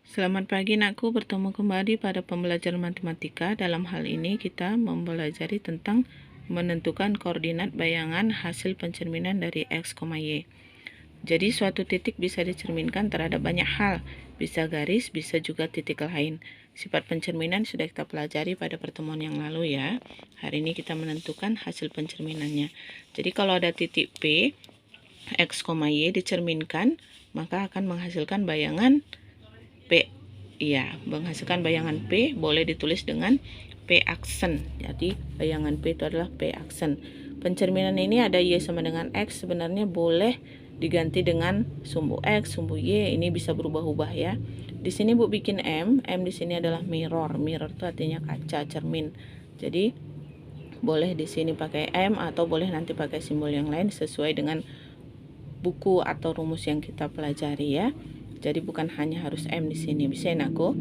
Selamat pagi nakku, bertemu kembali pada pembelajaran matematika. Dalam hal ini kita mempelajari tentang menentukan koordinat bayangan hasil pencerminan dari X, Y. Jadi suatu titik bisa dicerminkan terhadap banyak hal, bisa garis, bisa juga titik lain. Sifat pencerminan sudah kita pelajari pada pertemuan yang lalu ya. Hari ini kita menentukan hasil pencerminannya. Jadi kalau ada titik P, X, Y dicerminkan, maka akan menghasilkan bayangan P. Iya, menghasilkan bayangan P boleh ditulis dengan P aksen. Jadi bayangan P itu adalah P aksen. Pencerminan ini ada Y sama dengan X, sebenarnya boleh diganti dengan sumbu X, sumbu Y, ini bisa berubah-ubah ya. Di sini Bu bikin M di sini adalah mirror. Mirror itu artinya kaca, cermin. Jadi boleh di sini pakai M atau boleh nanti pakai simbol yang lain sesuai dengan buku atau rumus yang kita pelajari ya. Jadi bukan hanya harus M di sini, bisa ya nakku?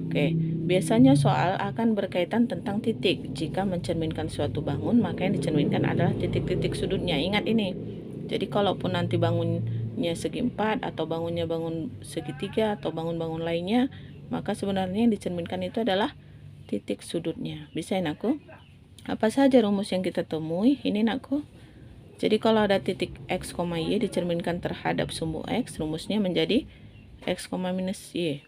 Oke, biasanya soal akan berkaitan tentang titik. Jika mencerminkan suatu bangun, maka yang dicerminkan adalah titik-titik sudutnya. Ingat ini. Jadi kalaupun nanti bangunnya segi 4 atau bangunnya bangun segitiga atau bangun-bangun lainnya, maka sebenarnya yang dicerminkan itu adalah titik sudutnya. Bisa ya nakku? Apa saja rumus yang kita temui? Ini nakku. Jadi kalau ada titik X, Y dicerminkan terhadap sumbu X, rumusnya menjadi X, minus Y.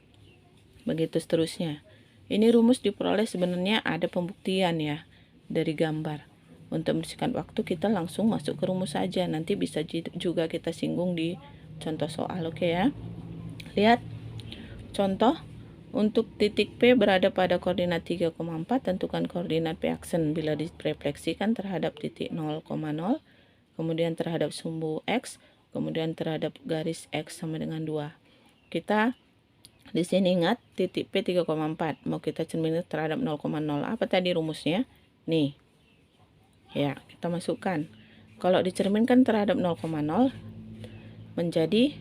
Begitu seterusnya. Ini rumus diperoleh sebenarnya ada pembuktian ya dari gambar. Untuk membersihkan waktu kita langsung masuk ke rumus saja. Nanti bisa juga kita singgung di contoh soal, oke ya. Lihat contoh. Untuk titik P berada pada koordinat 3,4, tentukan koordinat P aksen bila direfleksikan terhadap titik 0,0, kemudian terhadap sumbu X, kemudian terhadap garis X sama dengan 2. Kita di sini ingat titik P 3,4, mau kita cerminkan terhadap 0,0. Apa tadi rumusnya? Nih. Ya, kita masukkan. Kalau dicerminkan terhadap 0,0 menjadi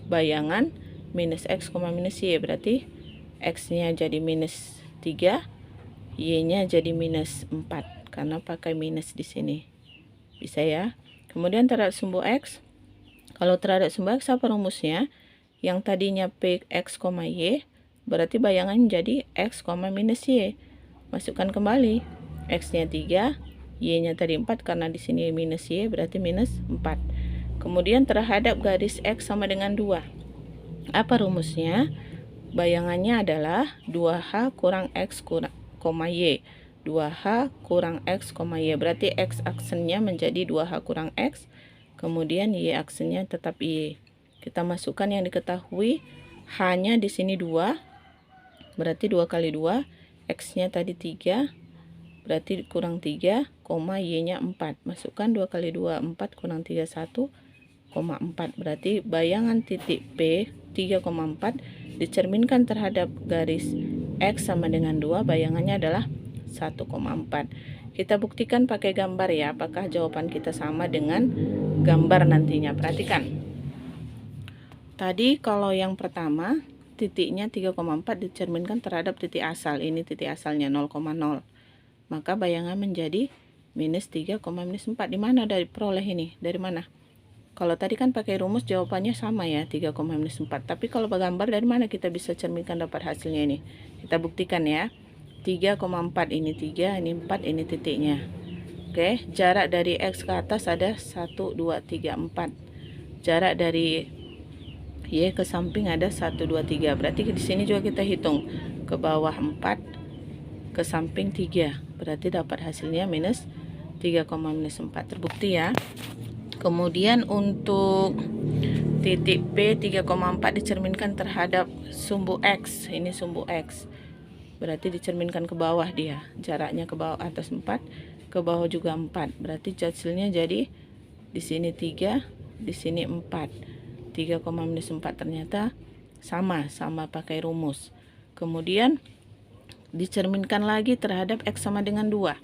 bayangan minus X, minus Y, berarti X-nya jadi minus 3, Y-nya jadi minus 4 karena pakai minus di sini. Bisa ya? Kemudian terhadap sumbu X. Kalau terhadap sumbu X apa rumusnya? Yang tadinya P X, Y, berarti bayangan menjadi X, minus Y. Masukkan kembali. X-nya 3, Y-nya tadi 4 karena di sini minus Y, berarti minus 4. Kemudian terhadap garis X sama dengan 2. Apa rumusnya? Bayangannya adalah 2H kurang X, Y. 2H kurang X, Y. Berarti X aksennya menjadi 2H kurang X. Kemudian Y aksennya tetap Y. Kita masukkan yang diketahui. H-nya di sini 2. Berarti 2 kali 2. X-nya tadi 3. Berarti kurang 3, Y-nya 4. Masukkan 2 kali 2, 4 kurang 3, 1,4. Berarti bayangan titik P 3,4 dicerminkan terhadap garis X sama dengan 2, bayangannya adalah 1,4. Kita buktikan pakai gambar ya, apakah jawaban kita sama dengan gambar nantinya. Perhatikan. Tadi kalau yang pertama, titiknya 3,4 dicerminkan terhadap titik asal. Ini titik asalnya 0,0. Maka bayangan menjadi minus 3, minus 4. Di mana dari peroleh ini? Dari mana? Kalau tadi kan pakai rumus jawabannya sama ya, 3, minus 4. Tapi kalau bergambar dari mana kita bisa cerminkan dapat hasilnya ini? Kita buktikan ya. 3,4 ini 3, ini 4, ini titiknya. Oke, jarak dari X ke atas ada 1, 2, 3, 4. Jarak dari Y ke samping ada 1, 2, 3. Berarti di sini juga kita hitung. Ke bawah 4, ke samping 3. Berarti dapat hasilnya minus 3, minus 4. Terbukti ya. Kemudian untuk titik P 3,4 dicerminkan terhadap sumbu X. Ini sumbu X. Berarti dicerminkan ke bawah dia. Jaraknya ke bawah atas 4, ke bawah juga 4. Berarti hasilnya jadi di sini 3, di sini 4. 3, minus 4 ternyata sama pakai rumus. Kemudian dicerminkan lagi terhadap X sama dengan 2.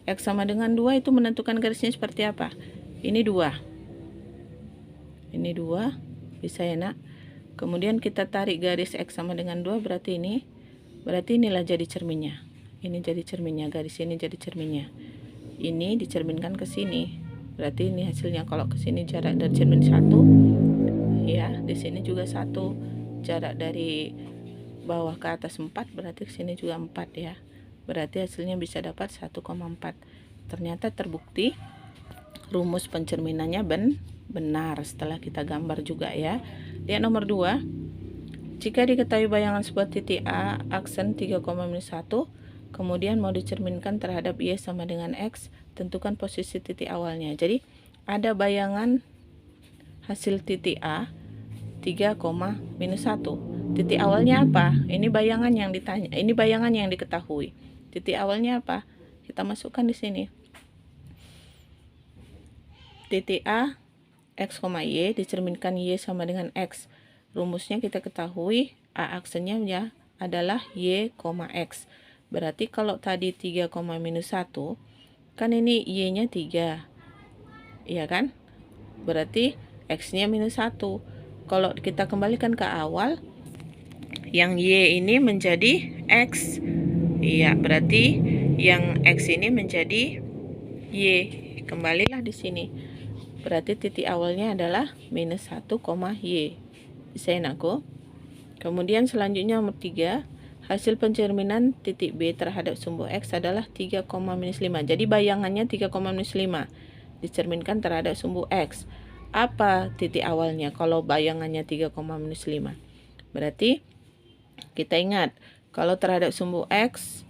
X sama dengan 2 itu menentukan garisnya seperti apa? Ini 2. Ini 2. Bisa ya nak? Kemudian kita tarik garis X sama dengan 2. Berarti inilah jadi cerminnya. Ini jadi cerminnya. Garis ini jadi cerminnya. Ini dicerminkan ke sini. Berarti ini hasilnya. Kalau ke sini jarak dari cermin 1. Ya, di sini juga 1. Jarak dari bawah ke atas 4, berarti sini juga 4 ya. Berarti hasilnya bisa dapat 1,4. Ternyata terbukti rumus pencerminannya benar setelah kita gambar juga ya. Lihat nomor 2. Jika diketahui bayangan sebuah titik A aksen 3,-1, kemudian mau dicerminkan terhadap Y sama dengan X, tentukan posisi titik awalnya. Jadi ada bayangan hasil titik A 3,-1. Titik awalnya apa? Ini bayangan yang ditanya, ini bayangan yang diketahui. Titik awalnya apa? Kita masukkan di sini. Titik A X, Y dicerminkan Y sama dengan X. Rumusnya kita ketahui, A aksennya ya adalah Y, X. Berarti kalau tadi 3,-1, kan ini Y-nya 3. Iya kan? Berarti X-nya -1. Kalau kita kembalikan ke awal, yang Y ini menjadi X. Iya, berarti yang X ini menjadi Y. Kembalilah di sini. Berarti titik awalnya adalah -1, Y. Bisa ya aku? Kemudian selanjutnya nomor 3, hasil pencerminan titik B terhadap sumbu X adalah 3,-5. Jadi bayangannya 3,-5 dicerminkan terhadap sumbu X. Apa titik awalnya kalau bayangannya 3,-5? Berarti kita ingat, kalau terhadap sumbu X,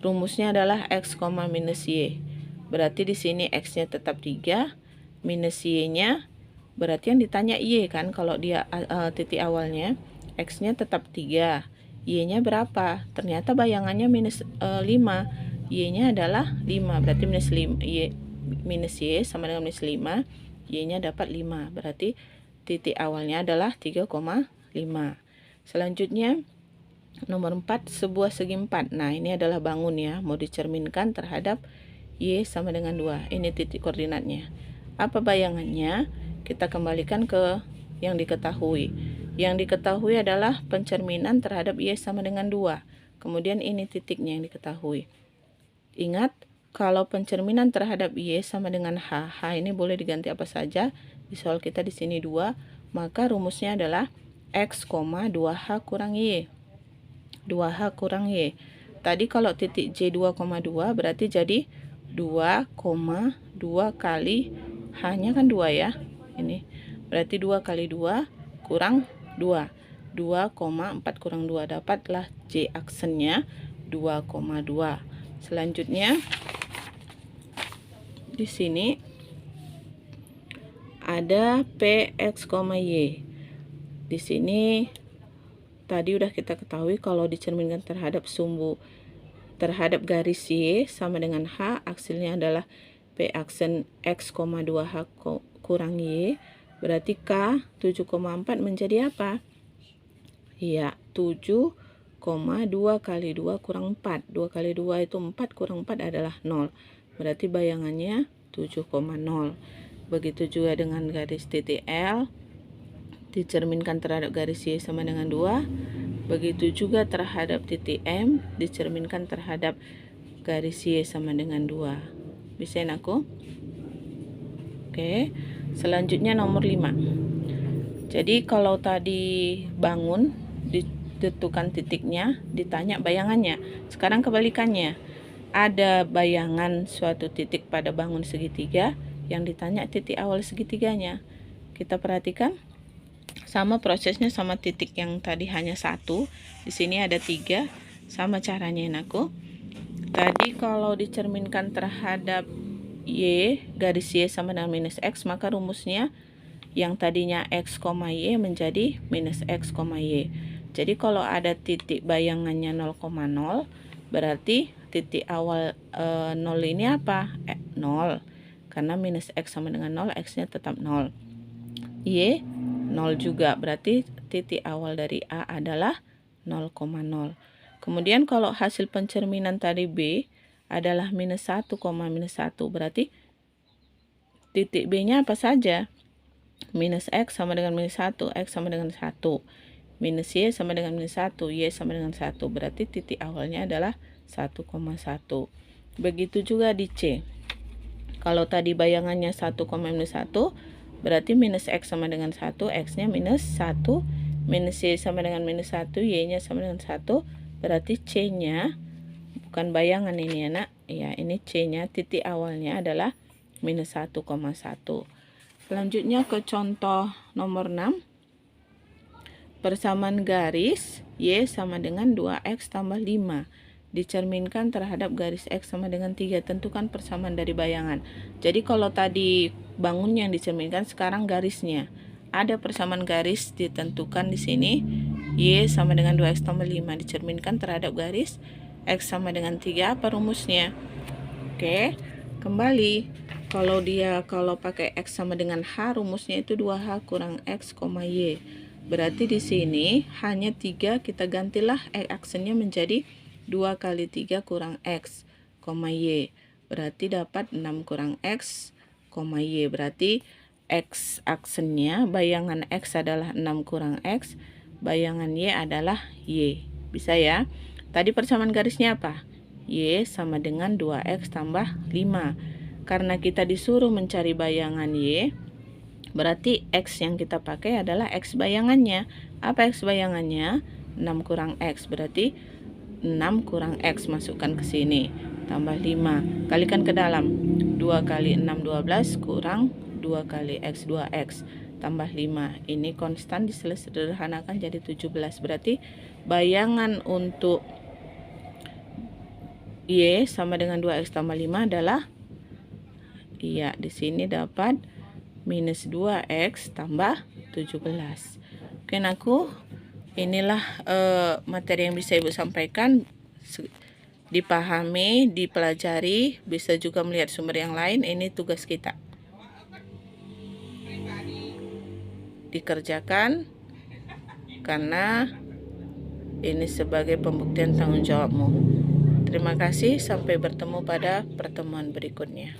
rumusnya adalah X, Y. Berarti di sini X-nya tetap 3, minus Y-nya, berarti yang ditanya Y kan, kalau dia titik awalnya, X-nya tetap 3, Y-nya berapa? Ternyata bayangannya -5, Y-nya adalah 5, berarti minus Y sama dengan -5, Y-nya dapat 5, berarti titik awalnya adalah 3,5. Selanjutnya, nomor 4, sebuah segi 4. Nah, ini adalah bangun ya, mau dicerminkan terhadap Y sama dengan 2. Ini titik koordinatnya. Apa bayangannya? Kita kembalikan ke yang diketahui. Yang diketahui adalah pencerminan terhadap Y sama dengan 2. Kemudian ini titiknya yang diketahui. Ingat, kalau pencerminan terhadap Y sama dengan H, H ini boleh diganti apa saja. Di soal kita di sini 2, maka rumusnya adalah X, 2H kurang Y. 2H kurang Y. Tadi kalau titik J 2,2 berarti jadi 2,2 kali H-nya kan 2 ya. Ini berarti 2 kali 2 kurang 2. 2,4 kurang 2, dapatlah J aksennya 2,2. Selanjutnya di sini ada PX, Y. Di sini tadi udah kita ketahui kalau dicerminkan terhadap sumbu terhadap garis Y sama dengan H, aksilnya adalah P aksen X, 2H kurang Y. Berarti K 7,4 menjadi apa? Iya, 7,2 kali 2 kurang 4. 2 kali 2 itu 4, kurang 4 adalah 0. Berarti bayangannya 7,0. Begitu juga dengan garis titik L, dicerminkan terhadap garis Y sama dengan 2. Begitu juga terhadap titik M, dicerminkan terhadap garis Y sama dengan 2. Bisa aku? Oke. Selanjutnya nomor 5. Jadi kalau tadi bangun, ditentukan titiknya, ditanya bayangannya. Sekarang kebalikannya. Ada bayangan suatu titik pada bangun segitiga, yang ditanya titik awal segitiganya. Kita perhatikan. Sama prosesnya sama titik yang tadi hanya 1. Di sini ada 3. Sama caranya aku. Tadi kalau dicerminkan terhadap Y, garis Y sama dengan minus X, maka rumusnya yang tadinya X, Y menjadi minus X, Y. Jadi kalau ada titik bayangannya 0,0, berarti titik awal 0 ini apa? 0. Karena minus X sama dengan 0, X-nya tetap 0. Y 0 juga, berarti titik awal dari A adalah 0,0. Kemudian kalau hasil pencerminan tadi B adalah -1, -1, berarti titik B-nya apa saja? Minus X sama dengan -1, X sama dengan 1. Minus Y sama dengan -1, Y sama dengan 1. Berarti titik awalnya adalah 1,1. Begitu juga di C. Kalau tadi bayangannya 1,-1, berarti minus X sama dengan 1, X-nya -1, minus Y sama dengan minus 1, Y-nya sama dengan 1, berarti C-nya, bukan bayangan ini ya nak, ya ini C-nya, titik awalnya adalah minus 1,1. Selanjutnya ke contoh nomor 6. Persamaan garis Y sama dengan 2X tambah 5 dicerminkan terhadap garis X sama dengan 3. Tentukan persamaan dari bayangan. Jadi kalau tadi bangunnya yang dicerminkan, sekarang garisnya. Ada persamaan garis ditentukan di sini. Y sama dengan 2X tambah 5 dicerminkan terhadap garis X sama dengan 3. Apa rumusnya? Oke, kembali. Kalau pakai X sama dengan H, rumusnya itu 2H kurang X, Y. Berarti di sini hanya 3, kita gantilah aksennya menjadi 2 kali 3 kurang X, Y. Berarti dapat 6 kurang X, Y. Berarti X aksennya, bayangan X adalah 6 kurang X, bayangan Y adalah Y. Bisa ya? Tadi persamaan garisnya apa? Y sama dengan 2X tambah 5. Karena kita disuruh mencari bayangan Y, berarti X yang kita pakai adalah X bayangannya. Apa X bayangannya? 6 kurang X, berarti 6 kurang X, masukkan ke sini, tambah 5, kalikan ke dalam, 2 kali 6 12 kurang 2 kali X 2X tambah 5, ini konstan disederhanakan jadi 17. Berarti bayangan untuk Y sama dengan 2X tambah 5 adalah, iya, di sini dapat minus 2X tambah 17. Oke anakku, inilah materi yang bisa Ibu sampaikan. Dipahami, dipelajari, bisa juga melihat sumber yang lain. Ini tugas kita. Dikerjakan karena ini sebagai pembuktian tanggung jawabmu. Terima kasih, sampai bertemu pada pertemuan berikutnya.